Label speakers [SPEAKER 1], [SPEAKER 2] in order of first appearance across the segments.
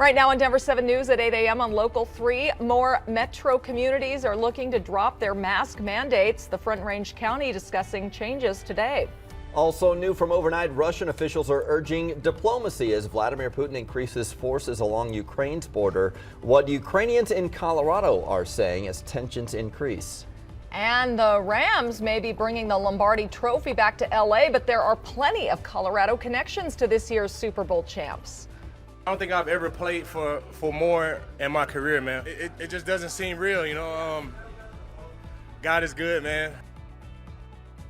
[SPEAKER 1] Right now on Denver 7 News at 8 a.m. on Local 3, more metro communities are looking to drop their mask mandates. The Front Range County discussing changes today.
[SPEAKER 2] Also new from overnight, Russian officials are urging diplomacy as Vladimir Putin increases forces along Ukraine's border. What Ukrainians in Colorado are saying as tensions increase.
[SPEAKER 1] And the Rams may be bringing the Lombardi Trophy back to LA, but there are plenty of Colorado connections to this year's Super Bowl champs.
[SPEAKER 3] I don't think I've ever played for more in my career, man. It just doesn't seem real, you know. God is good, man.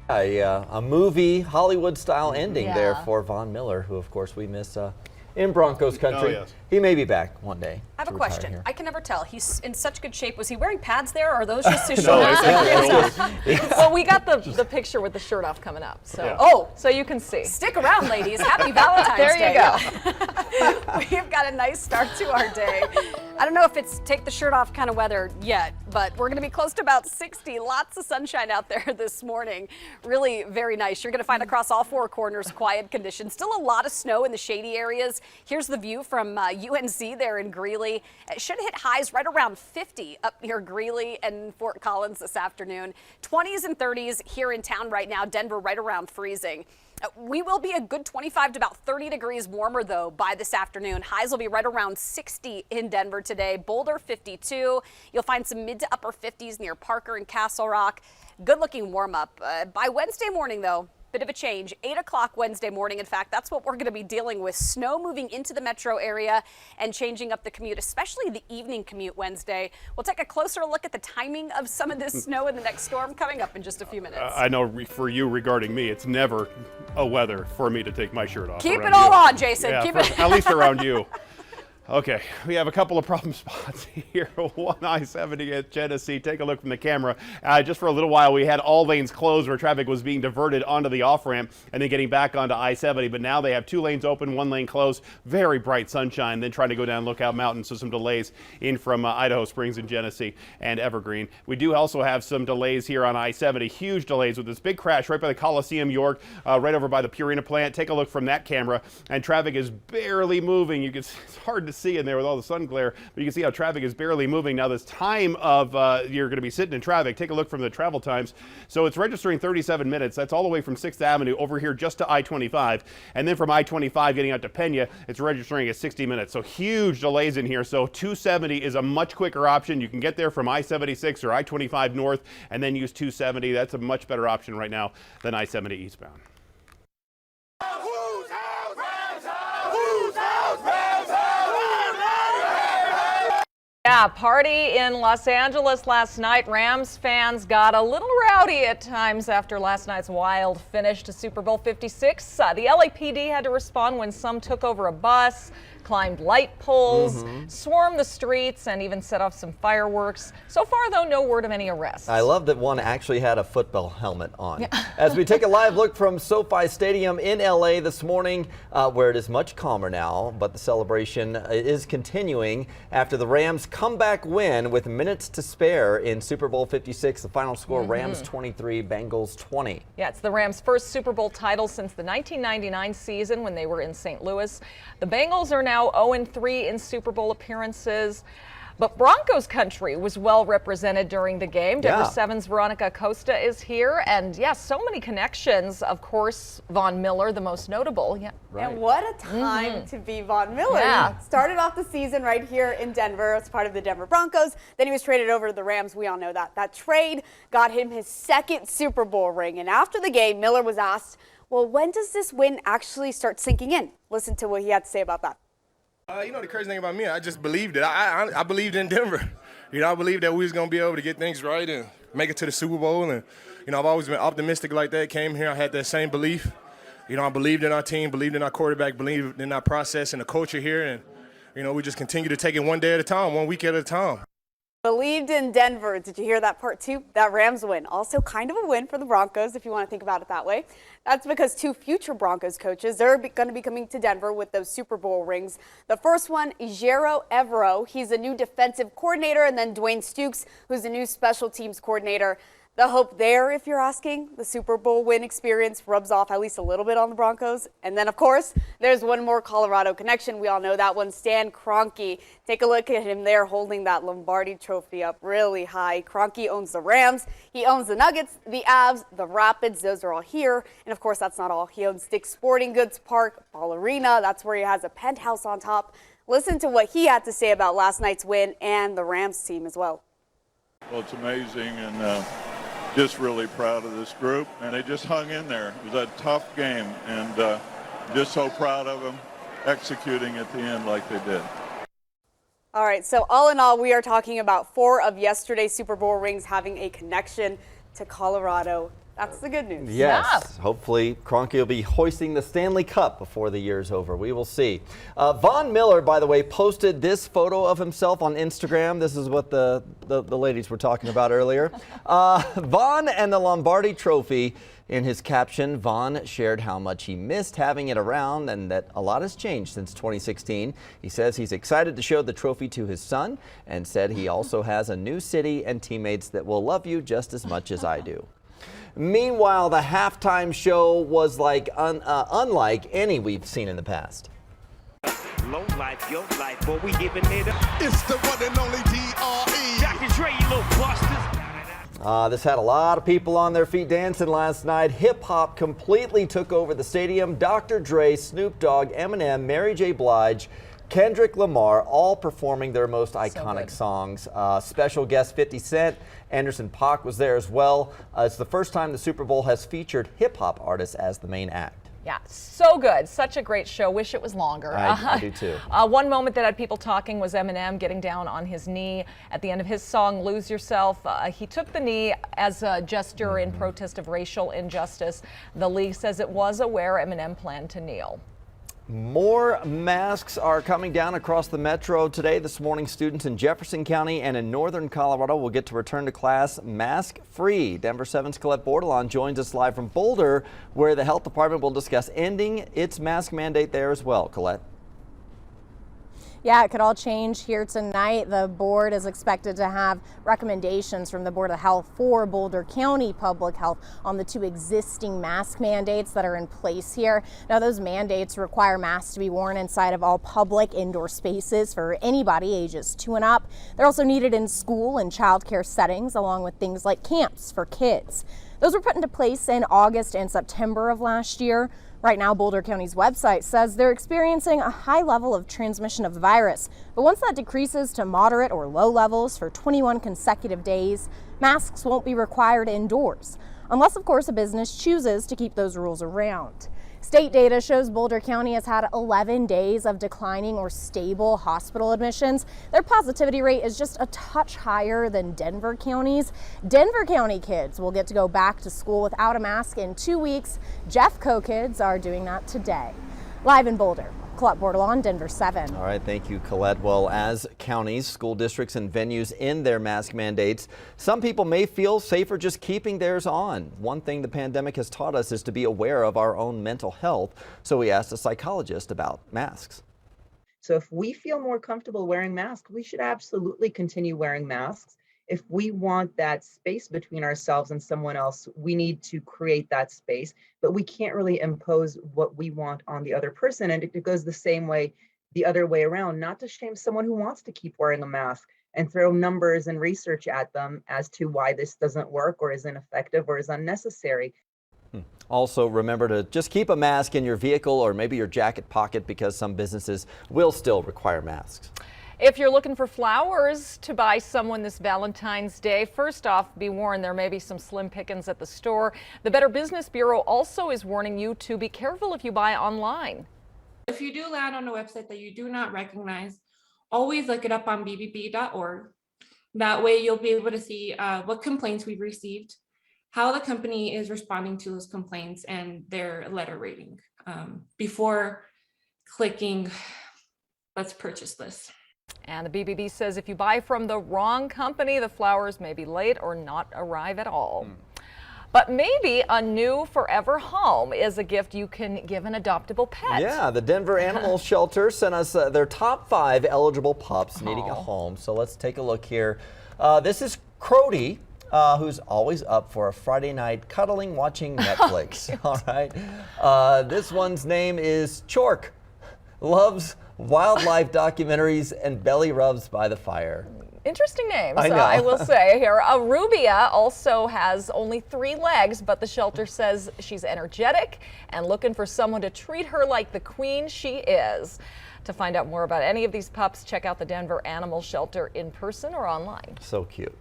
[SPEAKER 2] A movie, Hollywood-style ending there for Von Miller, who, of course, we miss in Broncos country.
[SPEAKER 4] Oh, yes.
[SPEAKER 2] He may be back one day.
[SPEAKER 5] I have a question.
[SPEAKER 2] Here.
[SPEAKER 5] I can never tell. He's in such good shape. Was he wearing pads there, or are those just his
[SPEAKER 4] No,
[SPEAKER 5] shoulders?
[SPEAKER 1] Well, we got the picture with the shirt off coming up, so so you can see.
[SPEAKER 5] Stick around, ladies. Happy Valentine's
[SPEAKER 1] There
[SPEAKER 5] Day.
[SPEAKER 1] you go.
[SPEAKER 5] We've got a nice start to our day. I don't know if it's take the shirt off kind of weather yet, but we're going to be close to about 60. Lots of sunshine out there this morning. Really very nice. You're going to find across all four corners quiet conditions. Still a lot of snow in the shady areas. Here's the view from UNC there in Greeley. It should hit highs right around 50 up near Greeley and Fort Collins this afternoon. 20s and 30s here in town right now. Denver right around freezing. We will be a good 25 to about 30 degrees warmer, though, by this afternoon. Highs will be right around 60 in Denver today. Boulder, 52. You'll find some mid to upper 50s near Parker and Castle Rock. Good-looking warm-up. By Wednesday morning, though, bit of a change. 8 o'clock Wednesday morning. In fact, that's what we're going to be dealing with. Snow moving into the metro area and changing up the commute, especially the evening commute Wednesday. We'll take a closer look at the timing of some of this snow in the next storm coming up in just a few minutes.
[SPEAKER 4] I know for you regarding me, it's never a weather for me to take my shirt off.
[SPEAKER 5] Keep it all on, Jason.
[SPEAKER 4] Yeah,
[SPEAKER 5] Keep it.
[SPEAKER 4] at least around you. Okay, we have a couple of problem spots here. One I-70 at Genesee. Take a look from the camera. Just for a little while, we had all lanes closed where traffic was being diverted onto the off-ramp and then getting back onto I-70. But now they have 2 lanes open, 1 lane closed. Very bright sunshine. Then trying to go down Lookout Mountain, so some delays in from Idaho Springs and Genesee and Evergreen. We do also have some delays here on I-70. Huge delays with this big crash right by the Coliseum York, right over by the Purina plant. Take a look from that camera, and traffic is barely moving. You can, it's hard to see in there with all the sun glare, but you can see how traffic is barely moving. Now this time of you're going to be sitting in traffic, take a look from the travel times. So it's registering 37 minutes. That's all the way from 6th Avenue over here just to I-25. And then from I-25 getting out to Pena, it's registering at 60 minutes. So huge delays in here. So 270 is a much quicker option. You can get there from I-76 or I-25 north and then use 270. That's a much better option right now than I-70 eastbound.
[SPEAKER 1] Yeah, party in Los Angeles last night. Rams fans got a little rowdy at times after last night's wild finish to Super Bowl 56. The LAPD had to respond when some took over a bus, climbed light poles, swarmed the streets, and even set off some fireworks. So far, though, no word of any arrests.
[SPEAKER 2] I love that one actually had a football helmet on. As we take a live look from SoFi Stadium in LA this morning, where it is much calmer now, but the celebration is continuing after the Rams' comeback win with minutes to spare in Super Bowl 56. The final score, Rams 23, Bengals 20.
[SPEAKER 1] Yeah, it's the Rams' first Super Bowl title since the 1999 season when they were in St. Louis. The Bengals are now 0-3 in Super Bowl appearances. But Broncos country was well represented during the game. Denver 7's Veronica Costa is here. And yes, so many connections. Of course, Von Miller, the most notable. Yeah.
[SPEAKER 6] And what a time to be Von Miller. He started off the season right here in Denver as part of the Denver Broncos. Then he was traded over to the Rams. We all know that. That trade got him his 2nd Super Bowl ring. And after the game, Miller was asked, well, when does this win actually start sinking in? Listen to what he had to say about that.
[SPEAKER 3] You know, the crazy thing about me, I just believed it. I believed in Denver. You know, I believed that we was going to be able to get things right and make it to the Super Bowl. And, you know, I've always been optimistic like that. Came here, I had that same belief. You know, I believed in our team, believed in our quarterback, believed in our process and the culture here. And, you know, we just continue to take it one day at a time, 1 week at a time.
[SPEAKER 6] Believed in Denver. Did you hear that part too? That Rams win. Also kind of a win for the Broncos if you want to think about it that way. That's because 2 future Broncos coaches, they're going to be coming to Denver with those Super Bowl rings. The first one, Ejiro Evero. He's a new defensive coordinator. And then Dwayne Stukes, who's a new special teams coordinator. The hope there, if you're asking, the Super Bowl win experience rubs off at least a little bit on the Broncos. And then, of course, there's one more Colorado connection. We all know that one, Stan Kroenke. Take a look at him there holding that Lombardi trophy up really high. Kroenke owns the Rams. He owns the Nuggets, the Avs, the Rapids. Those are all here. And, of course, that's not all. He owns Dick's Sporting Goods Park, Ball Arena. That's where he has a penthouse on top. Listen to what he had to say about last night's win and the Rams team as well.
[SPEAKER 7] Well, it's amazing, and just really proud of this group, and they just hung in there. It was a tough game, and just so proud of them executing at the end like they did.
[SPEAKER 6] All right, so all in all, we are talking about 4 of yesterday's Super Bowl rings having a connection to Colorado. That's the good news.
[SPEAKER 2] Yes. Hopefully, Kroenke will be hoisting the Stanley Cup before the year's over. We will see. Von Miller, by the way, posted this photo of himself on Instagram. This is what the ladies were talking about earlier. Von and the Lombardi Trophy. In his caption, Von shared how much he missed having it around and that a lot has changed since 2016. He says he's excited to show the trophy to his son and said he also has a new city and teammates that will love you just as much as I do. Meanwhile, the halftime show was unlike any we've seen in the past.
[SPEAKER 8] Low life, your life, boy, we giving it up.
[SPEAKER 9] It's the one and only D.R.E.
[SPEAKER 8] Dr. Dre, you little busters.
[SPEAKER 2] This had a lot of people on their feet dancing last night. Hip hop completely took over the stadium. Dr. Dre, Snoop Dogg, Eminem, Mary J. Blige, Kendrick Lamar, all performing their most iconic songs. Special guest 50 Cent, Anderson .Paak was there as well. It's the first time the Super Bowl has featured hip-hop artists as the main act.
[SPEAKER 1] Yeah, so good. Such a great show. Wish it was longer.
[SPEAKER 2] I do too.
[SPEAKER 1] One moment that had people talking was Eminem getting down on his knee at the end of his song, Lose Yourself. He took the knee as a gesture in protest of racial injustice. The league says it was aware Eminem planned to kneel.
[SPEAKER 2] More masks are coming down across the metro today. This morning, students in Jefferson County and in northern Colorado will get to return to class mask-free. Denver 7's Colette Bordelon joins us live from Boulder, where the health department will discuss ending its mask mandate there as well. Colette.
[SPEAKER 10] Yeah, it could all change here tonight. The board is expected to have recommendations from the Board of Health for Boulder County Public Health on the 2 existing mask mandates that are in place here. Now, those mandates require masks to be worn inside of all public indoor spaces for anybody ages 2 and up. They're also needed in school and childcare settings, along with things like camps for kids. Those were put into place in August and September of last year. Right now, Boulder County's website says they're experiencing a high level of transmission of the virus. But once that decreases to moderate or low levels for 21 consecutive days, masks won't be required indoors, unless, of course, a business chooses to keep those rules around. State data shows Boulder County has had 11 days of declining or stable hospital admissions. Their positivity rate is just a touch higher than Denver County's. Denver County kids will get to go back to school without a mask in 2 weeks. Jeffco kids are doing that today. Live in Boulder, Colette Bordelon, Denver 7.
[SPEAKER 2] All right, thank you, Colette. Well, as counties, school districts, and venues end their mask mandates, some people may feel safer just keeping theirs on. One thing the pandemic has taught us is to be aware of our own mental health, so we asked a psychologist about masks.
[SPEAKER 11] So if we feel more comfortable wearing masks, we should absolutely continue wearing masks. If we want that space between ourselves and someone else, we need to create that space, but we can't really impose what we want on the other person. And it goes the same way, the other way around, not to shame someone who wants to keep wearing a mask and throw numbers and research at them as to why this doesn't work or is ineffective or is unnecessary.
[SPEAKER 2] Also, remember to just keep a mask in your vehicle or maybe your jacket pocket because some businesses will still require masks.
[SPEAKER 1] If you're looking for flowers to buy someone this Valentine's Day, first off, be warned there may be some slim pickings at the store. The Better Business Bureau also is warning you to be careful if you buy online.
[SPEAKER 12] If you do land on a website that you do not recognize, always look it up on bbb.org. That way you'll be able to see what complaints we've received, how the company is responding to those complaints, and their letter rating before clicking, let's purchase this.
[SPEAKER 1] And the BBB says if you buy from the wrong company, the flowers may be late or not arrive at all. But maybe a new forever home is a gift you can give an adoptable pet.
[SPEAKER 2] Yeah, the Denver Animal Shelter sent us their top 5 eligible pups needing a home. So let's take a look here. This is Crody. who's always up for a Friday night cuddling watching Netflix. All right. This one's name is Chork. Loves wildlife documentaries and belly rubs by the fire.
[SPEAKER 1] Interesting names,
[SPEAKER 2] I know.
[SPEAKER 1] I will say here. Rubia also has only 3 legs, but the shelter says she's energetic and looking for someone to treat her like the queen she is. To find out more about any of these pups, check out the Denver Animal Shelter in person or online.
[SPEAKER 2] So cute.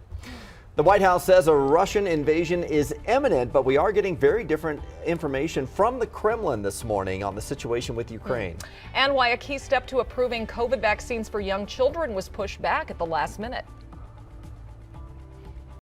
[SPEAKER 2] The White House says a Russian invasion is imminent, but we are getting very different information from the Kremlin this morning on the situation with Ukraine.
[SPEAKER 1] And why a key step to approving COVID vaccines for young children was pushed back at the last minute.